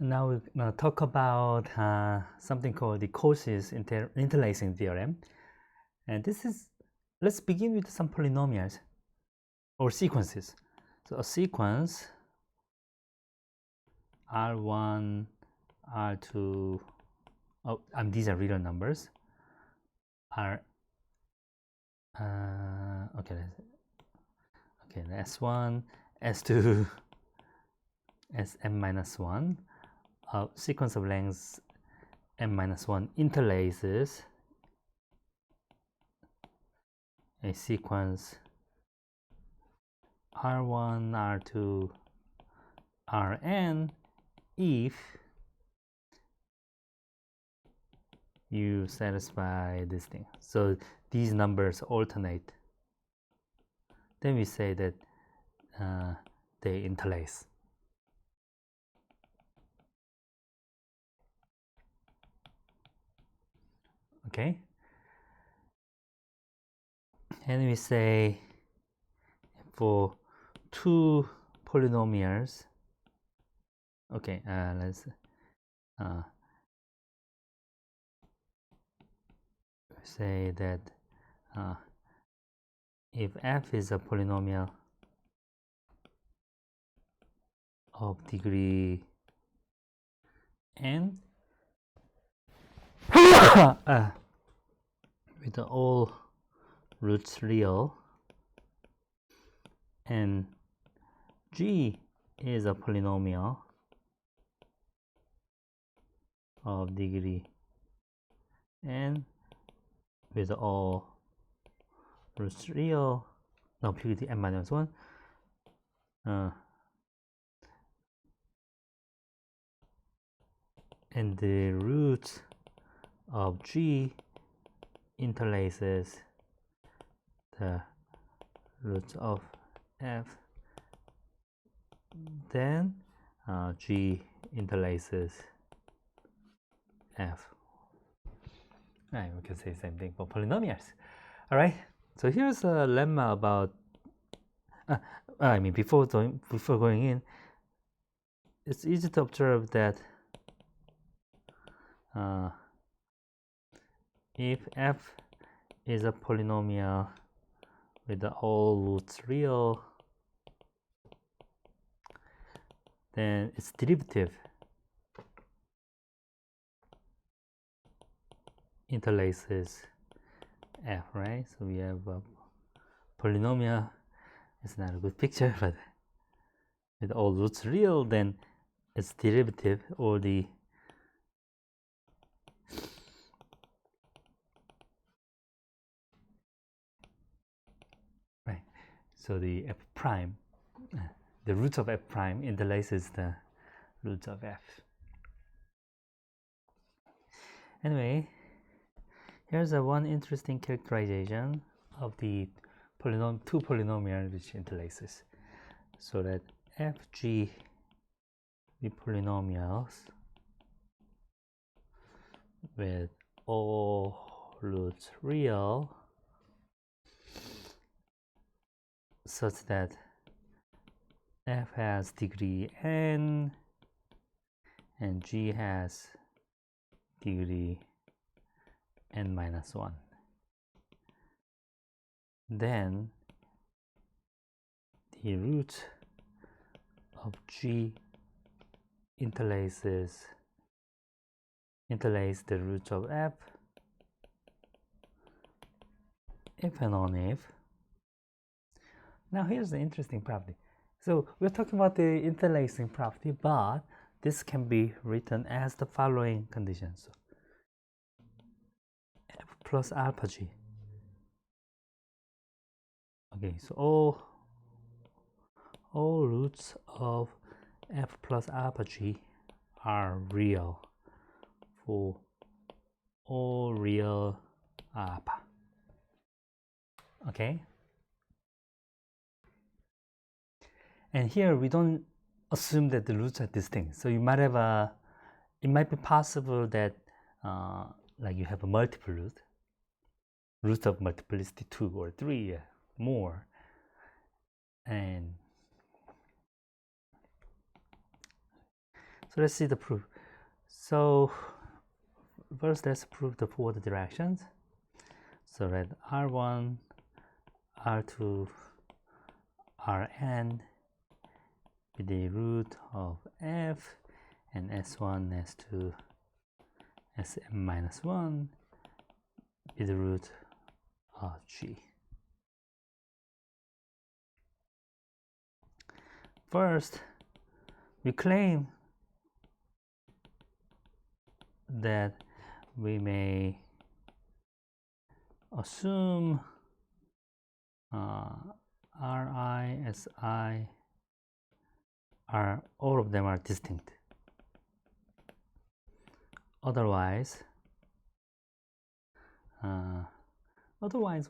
Now we're going to talk about something called the Cauchy's interlacing theorem. And this is, let's begin with some polynomials or sequences. So a sequence R1, R2, these are real numbers. S1, S2, Sm-1, a sequence of lengths m-1 interlaces a sequence R1, R2, Rn if you satisfy this thing. So these numbers alternate. Then we say that they interlace. Okay? And we say for two polynomials, okay, let's say that if f is a polynomial of degree n with all roots real, and g is a polynomial of degree n with all roots real, no, purity n-1, and the root of g interlaces the roots of f, then g interlaces f. Right, we can say the same thing for polynomials. All right, so here's a lemma about before going in, it's easy to observe that if f is a polynomial with the all roots real, then its derivative interlaces f, right? So we have a polynomial. It's not a good picture, but with all roots real, then its derivative, or the right, so the f prime, the root of f prime interlaces the roots of f. Anyway, here's one interesting characterization of the two polynomials which interlaces, so that fg the polynomials with all roots real such that f has degree n and g has degree n-1. Then the root of g interlace the roots of f if and only if. Now here's the interesting property. So we're talking about the interlacing property, but this can be written as the following conditions. F plus alpha g. Okay, so all roots of f plus alpha g are real for all real alpha. Okay, and here we don't assume that the roots are distinct. So you might have it might be possible that like you have a multiple root of multiplicity 2 or 3 more, and So let's see the proof. So first let's prove the forward directions. So let R1, R2, Rn be the root of f, and S1, S2, Sm minus 1 be the root of G. First, we claim that we may assume Ri, Si are all of them are distinct. Otherwise,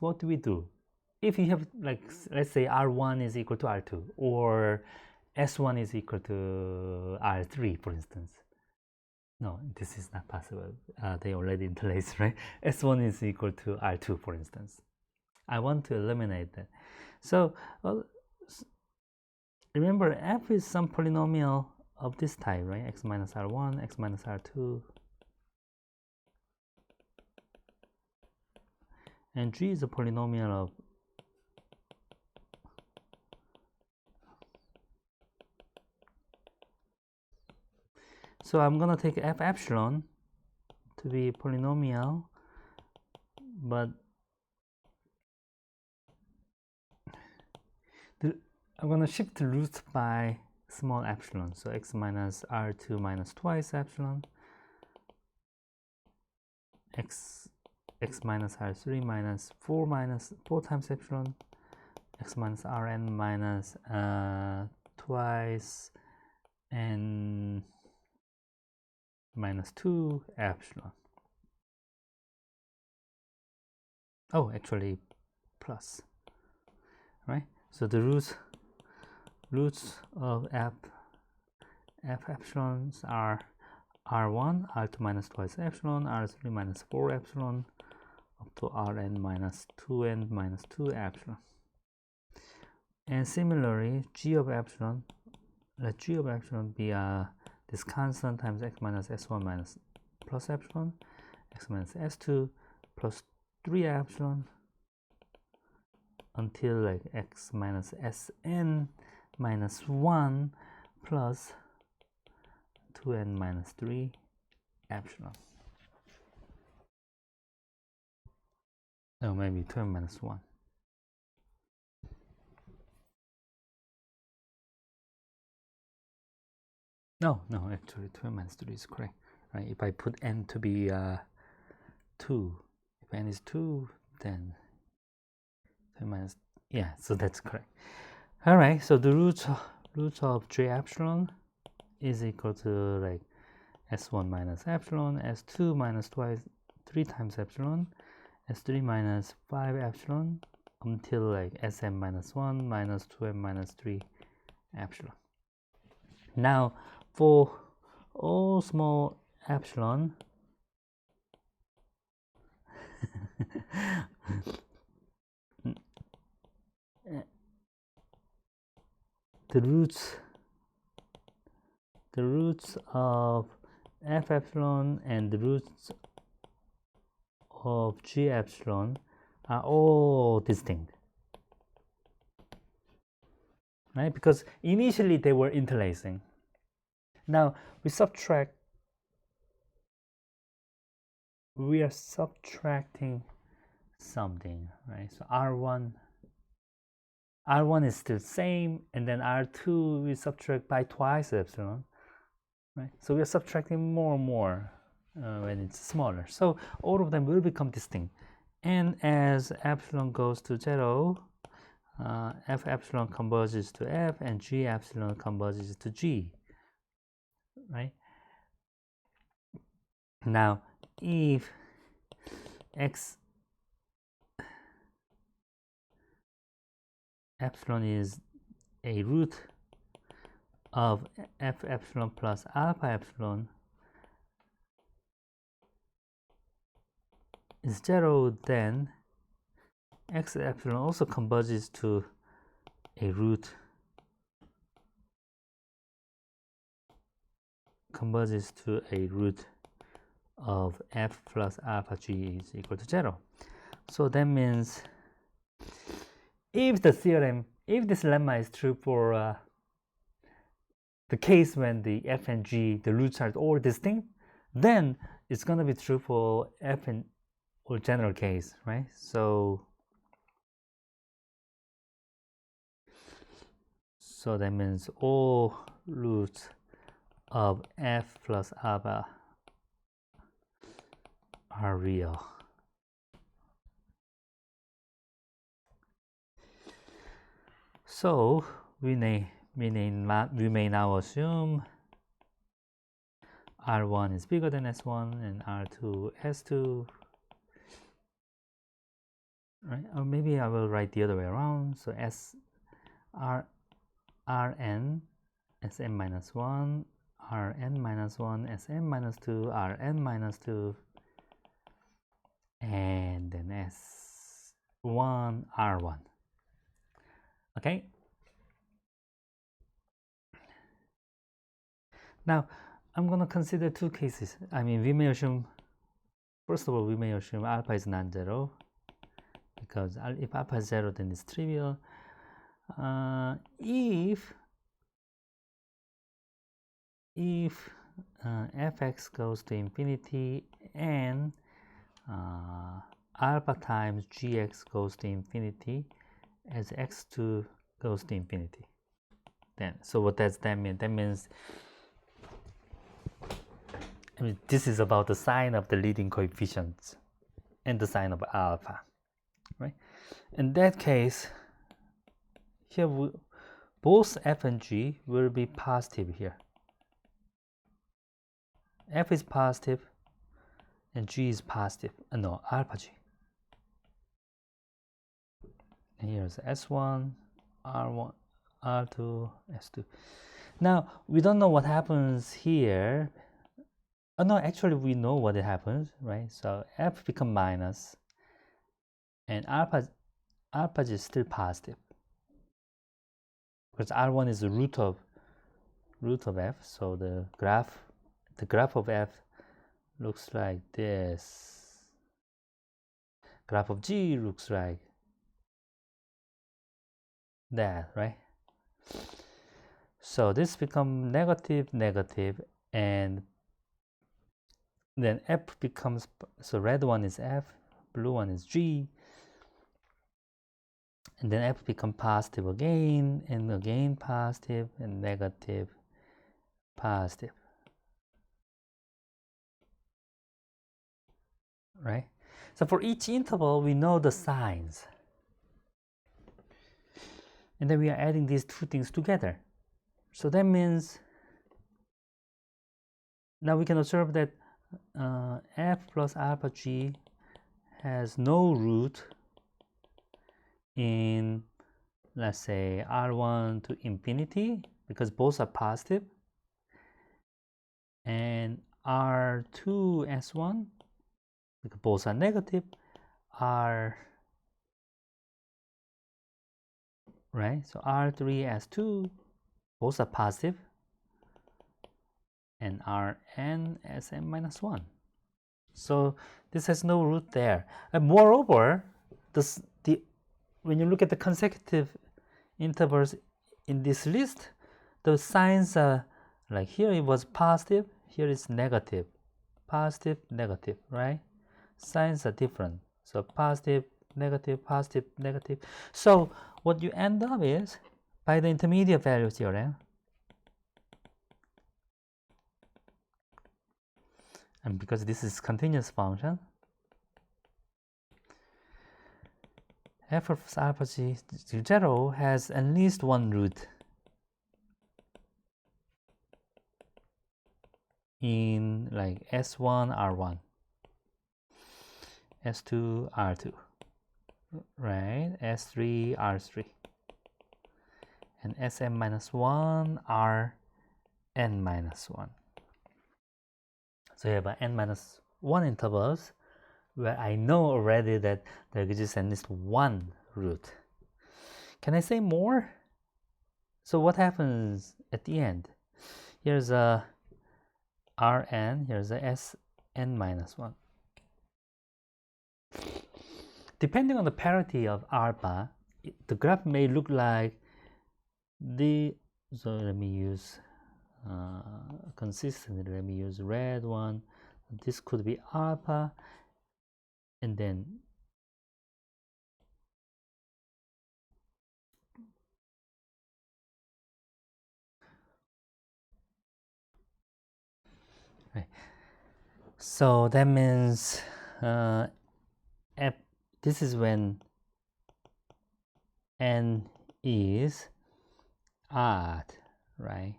what do we do? If you have, like, let's say R1 is equal to R2 or S1 is equal to R3, for instance. No, this is not possible. They already interlace, right? S1 is equal to R2, for instance. I want to eliminate that. So remember, f is some polynomial of this type, right? X minus R1, X minus R2. And G is a polynomial of so I'm gonna take f epsilon to be polynomial, but I'm gonna shift the root by small epsilon. So x minus R2 minus twice epsilon, x minus R3 minus 4 times epsilon, x minus Rn minus twice and minus 2 epsilon. Oh, actually plus, right? So the roots of f epsilons are R1, R2 minus twice epsilon, R3 minus 4 epsilon, up to Rn minus 2n minus 2 epsilon. And similarly, G of epsilon, let G of epsilon be this constant times x minus S1 minus plus epsilon, x minus S2 plus 3 epsilon, until like x minus Sn minus 1 plus 2n minus 3 epsilon. No, maybe 2n minus 1. No, actually 2n minus 3 is correct, right? If I put n to be 2, if n is 2, then 2n minus, yeah, so that's correct. All right, so the root of J epsilon is equal to like S1 minus epsilon, S2 minus 3 times epsilon, S3 minus 5 epsilon, until like Sm minus 1 minus 2m minus 3 epsilon. Now, for all small epsilon, the roots of f epsilon and the roots of g epsilon are all distinct, right? Because initially they were interlacing. Now we are subtracting something, right? So R1 is still the same, and then R2 we subtract by twice epsilon, right? So we are subtracting more and more when it's smaller. So all of them will become distinct. And as epsilon goes to 0, f epsilon converges to f, and g epsilon converges to g, right? Now, if x epsilon is a root of f epsilon plus alpha epsilon is 0, then x epsilon also converges to a root converges to a root of f plus alpha g is equal to 0. So that means if the theorem, if this lemma is true for the case when the f and g, the roots are all distinct, then it's going to be true for f and or general case, right? So that means all roots of f plus alpha are real. So we may now assume R1 is bigger than S1 and R2 S2, right? Or maybe I will write the other way around. So Rn Sm minus 1, Rn minus 1, Sm minus 2, Rn minus 2, and then S1 R1. Okay. Now I'm going to consider two cases. I mean, we may assume, first of all, we may assume alpha is non-zero, because if alpha is 0, then it's trivial. If fx goes to infinity and alpha times gx goes to infinity as x2 goes to infinity, then, so what does that mean? That means, I mean, this is about the sign of the leading coefficients and the sign of alpha, right? In that case, here both f and g will be positive here. F is positive and g is positive. No, alpha g. And here's S1, R1, R2, S2. Now, we don't know what happens here. Oh no, actually we know what happens, right? So f become minus and alpha is still positive, because R1 is the root of f. So the graph of f looks like this. Graph of g looks like that, right? So this becomes negative, negative, and then f becomes, so red one is f, blue one is g, and then f becomes positive again, and again positive, and negative, positive, right? So for each interval, we know the signs, and then we are adding these two things together. So that means now we can observe that f plus alpha g has no root in, let's say, R1 to infinity, because both are positive, and R2 S1, because both are negative, are, right? So R3 S2, both are positive, and Rn Sm minus 1. So this has no root there. And moreover, when you look at the consecutive intervals in this list, the signs are like, here it was positive, here is negative, positive, negative, right? Signs are different. So positive, negative, positive, negative. So what you end up is, by the intermediate value theorem, and because this is continuous function, f of alpha g to 0 has at least one root in like S1 R1, S2 R2, right? S3 R3, and Sm minus 1 Rn minus 1. So you have n minus 1 intervals where I know already that there exists at least one root. Can I say more? So what happens at the end? Here's a Rn, here's a Sn minus 1. Depending on the parity of alpha, the graph may look like the, so let me use consistently, let me use red one. This could be alpha, and then right. So that means f, this is when n is odd, right?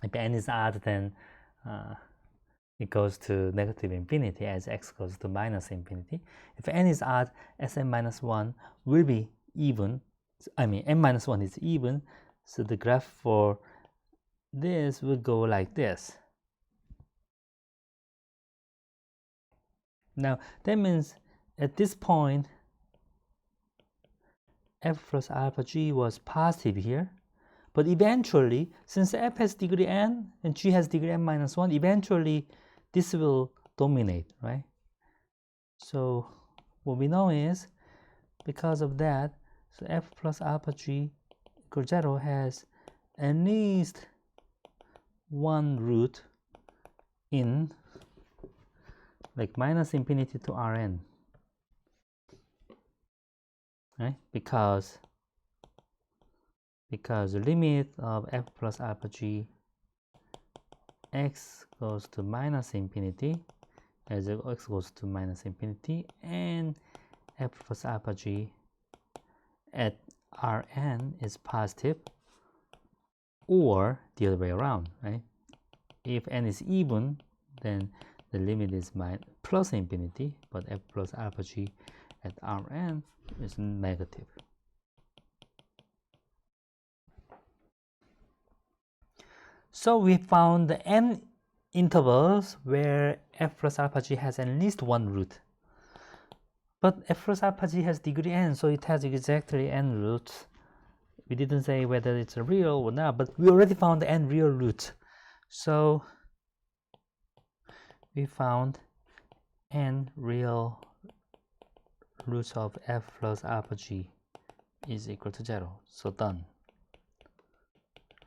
If n is odd, then it goes to negative infinity as x goes to minus infinity. If n is odd, Sn minus 1 will be even. I mean, n minus 1 is even, so the graph for this will go like this. Now, that means at this point, f plus alpha g was positive here. But eventually, since f has degree n and g has degree n minus 1, eventually this will dominate, right? So what we know is, because of that, so f plus alpha g equals 0 has at least one root in like minus infinity to Rn, right? Because the limit of f plus alpha g x goes to minus infinity, as x goes to minus infinity, and f plus alpha g at Rn is positive, or the other way around, right? If n is even, then the limit is plus infinity, but f plus alpha g at Rn is negative. So we found the n intervals where f plus alpha g has at least one root. But f plus alpha g has degree n, so it has exactly n roots. We didn't say whether it's a real or not, but we already found the n real roots. So we found n real roots of f plus alpha g is equal to 0. So done.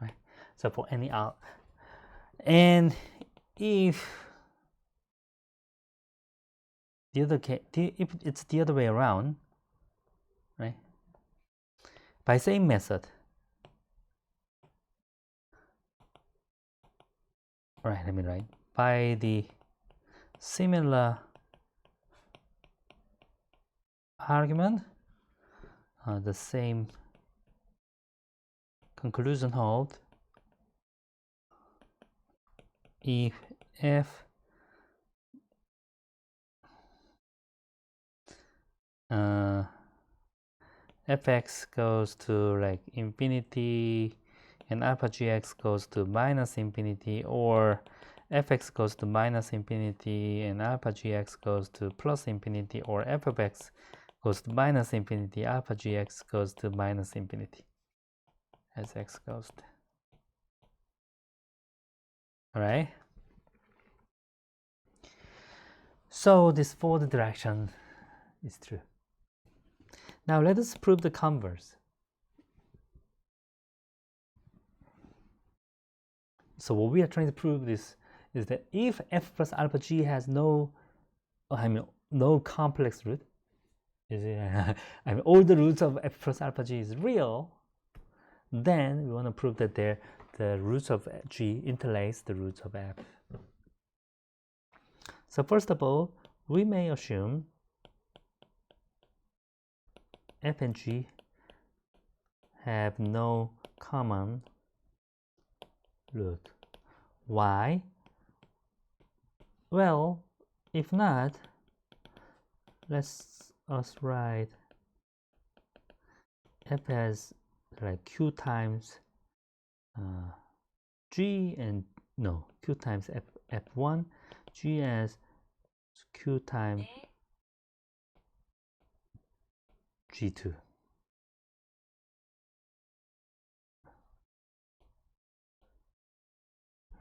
Right? So for any out, and if the other case, if it's the other way around, right? By same method, right? Let me write by the similar argument, the same conclusion hold if f fx goes to like infinity and alpha gx goes to minus infinity, or fx goes to minus infinity and alpha gx goes to plus infinity, or f of x goes to minus infinity, alpha gx goes to minus infinity as x goes to. All right. So this fourth direction is true. Now let us prove the converse. So what we are trying to prove is that if f plus alpha g has no complex root, all the roots of f plus alpha g is real, then we want to prove that the roots of g interlace the roots of f. So first of all, we may assume f and g have no common root. Why? Well, if not, let's write f as like q times g, and no, q times f1, g as q times g2.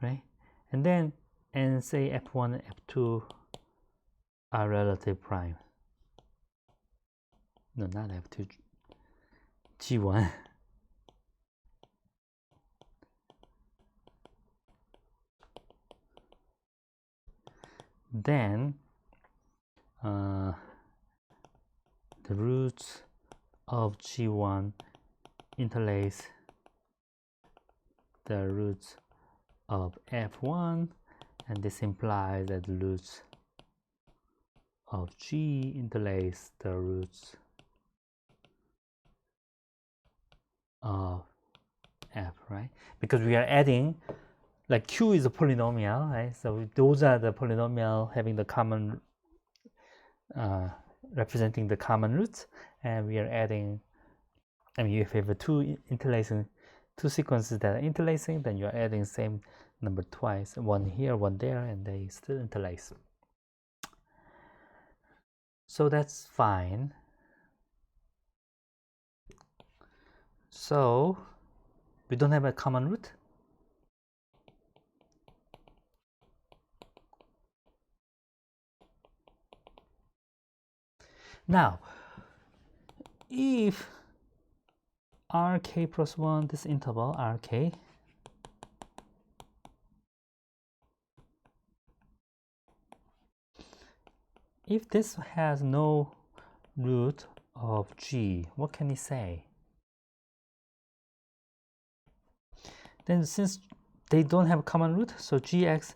Right? and then say f1 and f2 are relative prime. No, not f2, g1. Then the roots of g1 interlace the roots of f1, and this implies that the roots of g interlace the roots of f, right? Because we are adding, like q is a polynomial, right? So those are the polynomial having the common representing the common roots, and we are adding, I mean, if you have two sequences that are interlacing, then you are adding same number twice, one here, one there, and they still interlace. So that's fine. So we don't have a common root. Now, if rk plus 1, this interval rk, if this has no root of g, what can we say? Then since they don't have a common root, so gx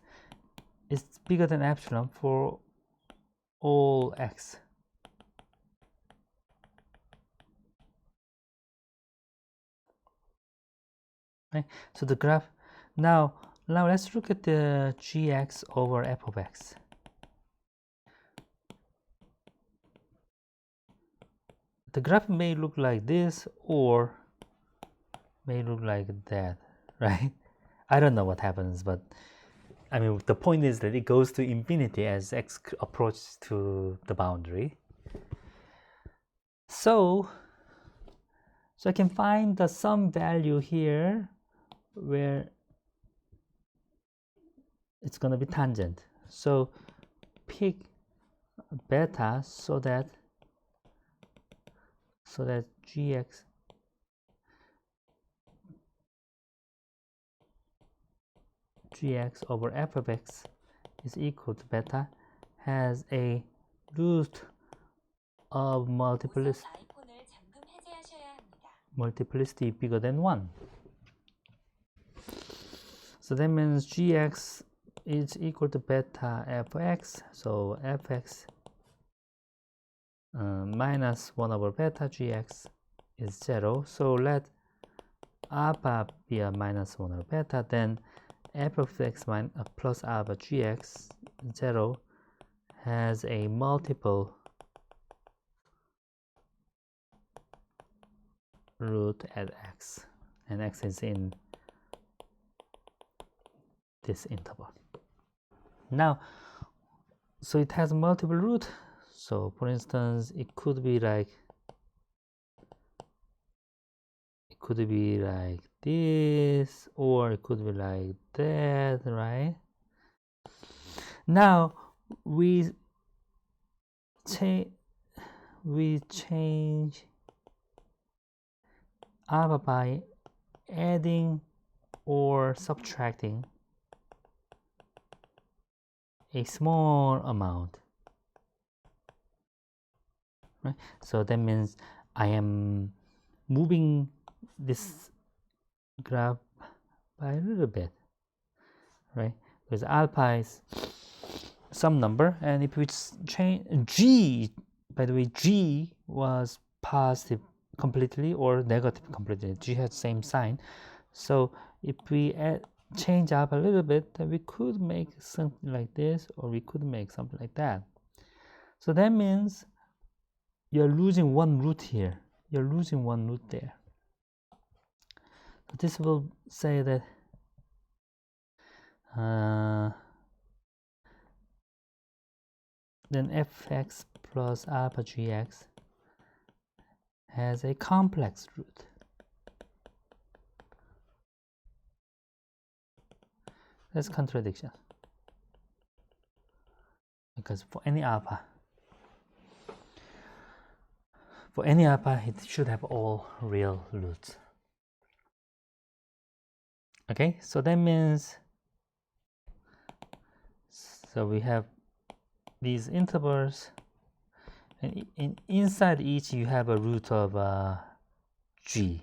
is bigger than epsilon for all x. Right? So the graph, now let's look at the gx over f of x. The graph may look like this or may look like that, right? I don't know what happens, but I mean, the point is that it goes to infinity as x approaches to the boundary. So I can find the some value here where it's going to be tangent. So pick beta so that gx over f of x is equal to beta has a root of multiplicity bigger than 1. So that means gx is equal to beta fx. So fx minus 1 over beta gx is 0. So let alpha be a minus 1 over beta. Then f of x plus alpha gx 0 has a multiple root at x, and x is in this interval. Now, so it has multiple root. So for instance, it could be like this, or it could be like that, right? Now we change alpha by adding or subtracting a small amount, right? So that means I am moving this graph by a little bit, right? Because alpha is some number, and if we change g, by the way, g was positive completely or negative completely. G has same sign. So if we change up a little bit, then we could make something like this, or we could make something like that. So that means you're losing one root here. You're losing one root there. So this will say that then fx plus alpha gx has a complex root. That's contradiction. Because for any alpha, it should have all real roots. Okay, so that means, so we have these intervals, and inside each you have a root of g,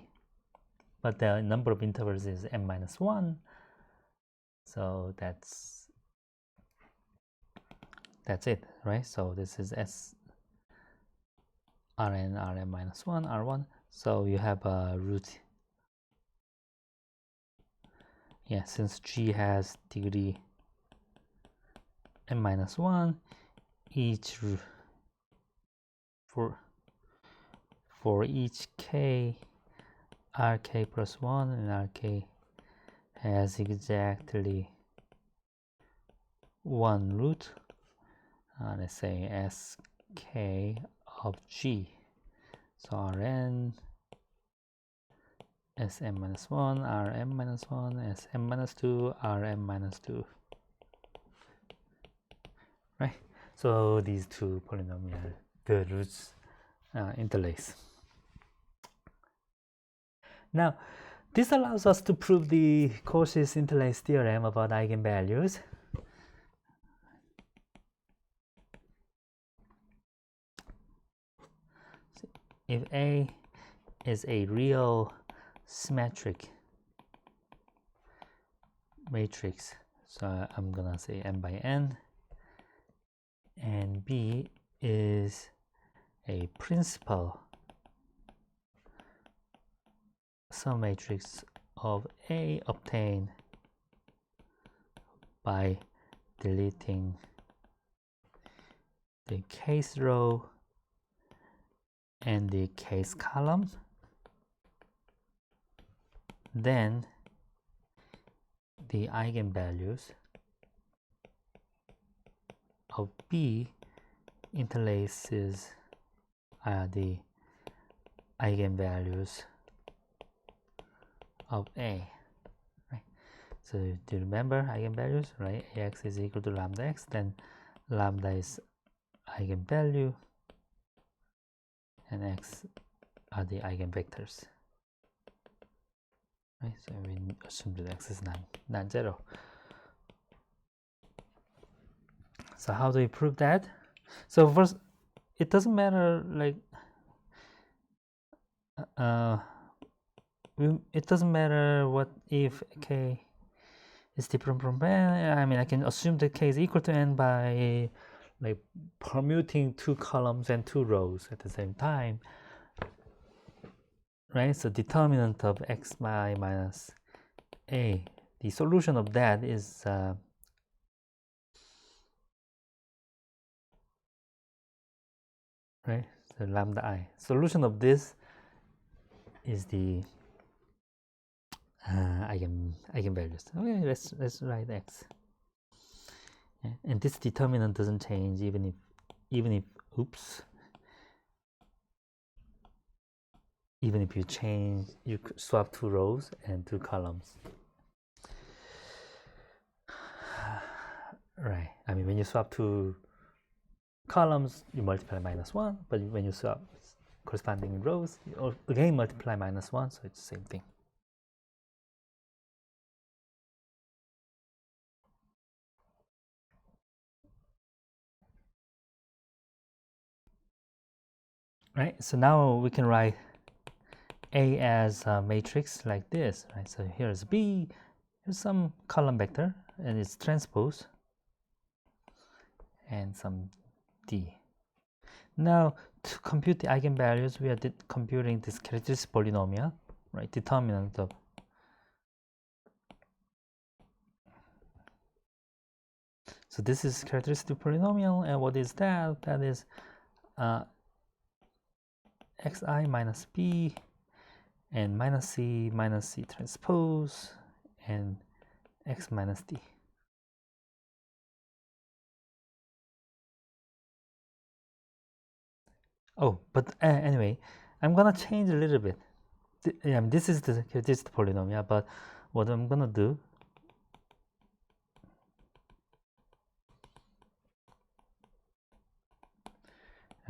but the number of intervals is n minus 1, so that's it, right? So this is s rn minus 1 r1, so you have a root, yeah, since g has degree n minus 1, each for each k, rk plus 1 and rk has exactly one root, let's say sk of g, so rn sm minus 1, rm minus 1, sm minus 2, rm minus 2, right? So these two polynomials, the roots interlace. Now, this allows us to prove the Cauchy's interlace theorem about eigenvalues. If A is a real symmetric matrix, so I'm gonna say n by n, and B is a principal submatrix of A obtained by deleting the KAIST row and the KAIST column, then the eigenvalues of B interlaces the eigenvalues of A, right? So do you remember eigenvalues, right? Ax is equal to lambda x, then lambda is eigenvalue and x are the eigenvectors, right? So we assume that x is non-zero. So how do we prove that? So first, it doesn't matter, like it doesn't matter what if k is different from n. I mean, I can assume that k is equal to n by like permuting two columns and two rows at the same time, right? So determinant of x minus a, the solution of that is right, so lambda I. Solution of this is the eigenvalues. Okay, let's write x. Yeah, and this determinant doesn't change even if you swap two rows and two columns. Right. I mean, when you swap two columns, you multiply minus 1, but when you swap corresponding rows, you again multiply minus 1, so it's the same thing. Right, so now we can write A as a matrix like this, right? So here's B, here's some column vector, and it's transpose, and some D. Now, to compute the eigenvalues, we are computing this characteristic polynomial, right? Determinant of so this is characteristic polynomial, and what is that? That is xi minus b and minus c transpose and x minus d. Oh, but anyway, I'm gonna change a little bit. This is the characteristic polynomial, but what I'm gonna do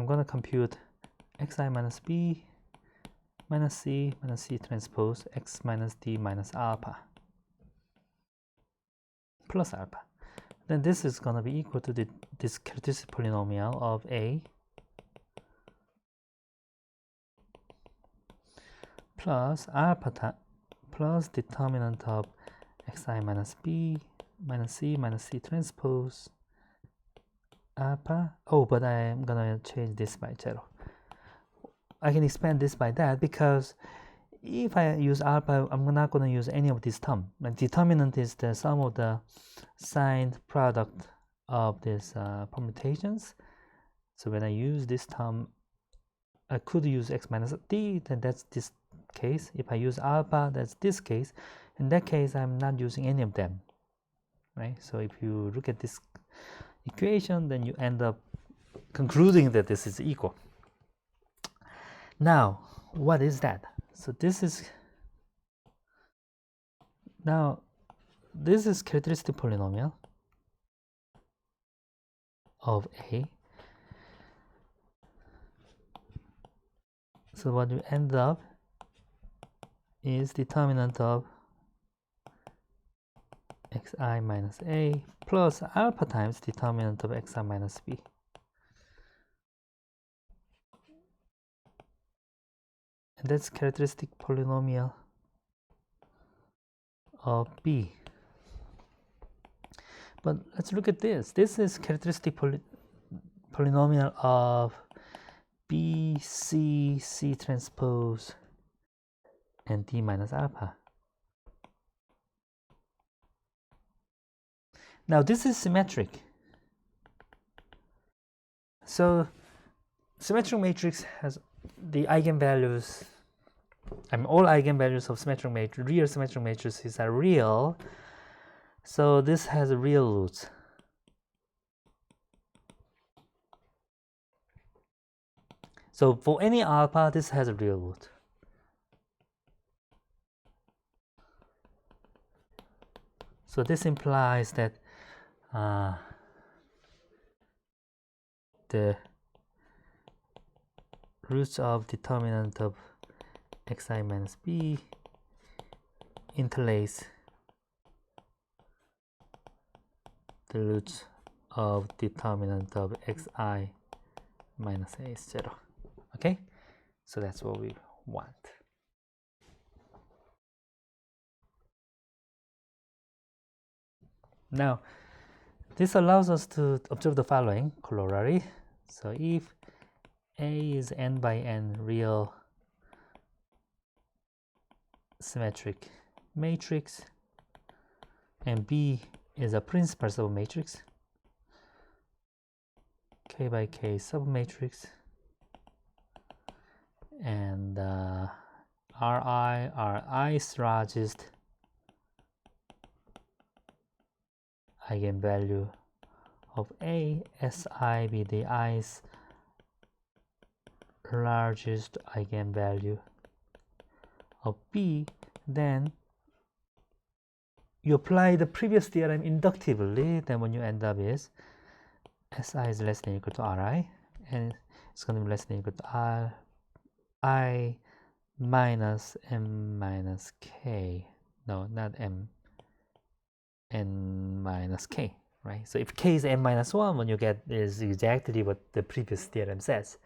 I'm going to compute xi minus b minus c transpose x minus d minus alpha plus alpha. Then this is going to be equal to this characteristic polynomial of a plus alpha plus determinant of xi minus b minus c transpose alpha. Oh, but I'm gonna change this by 0. I can expand this by that because if I use alpha, I'm not going to use any of this term. My determinant is the sum of the signed product of these permutations. So when I use this term, I could use x minus d, then that's this case. If I use alpha, that's this case. In that case, I'm not using any of them, right? So if you look at this equation, then you end up concluding that this is equal. Now, what is that? So this is characteristic polynomial of a. So what you end up is determinant of xi minus a plus alpha times determinant of xi minus b. And that's characteristic polynomial of b. But let's look at this. This is characteristic polynomial of b, c transpose, and d minus alpha. Now this is symmetric. So symmetric matrix has the eigenvalues. All eigenvalues of symmetric matrix, real symmetric matrices are real. So this has real roots. So for any alpha, this has a real root. So this implies that the roots of determinant of xi minus b interlace the roots of determinant of xi minus a is 0. Okay, so that's what we want. Now, this allows us to observe the following corollary. So if A is n by n real symmetric matrix and B is a principal submatrix, K by K submatrix, and Ri are i's largest eigenvalue of A, Si be the i's largest eigenvalue of B, then you apply the previous theorem inductively, then when you end up is Si is less than or equal to Ri, and it's going to be less than or equal to I minus m minus k. No, not m, n minus k, right? So if k is n minus 1, what you get is exactly what the previous theorem says.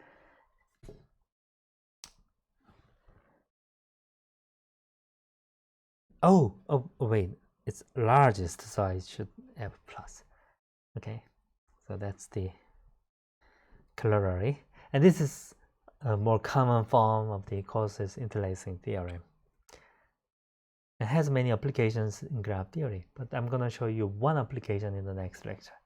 Oh, wait, it's largest, so I should have plus. Okay, so that's the corollary, and this is a more common form of the Cauchy's interlacing theorem. It has many applications in graph theory, but I'm going to show you one application in the next lecture.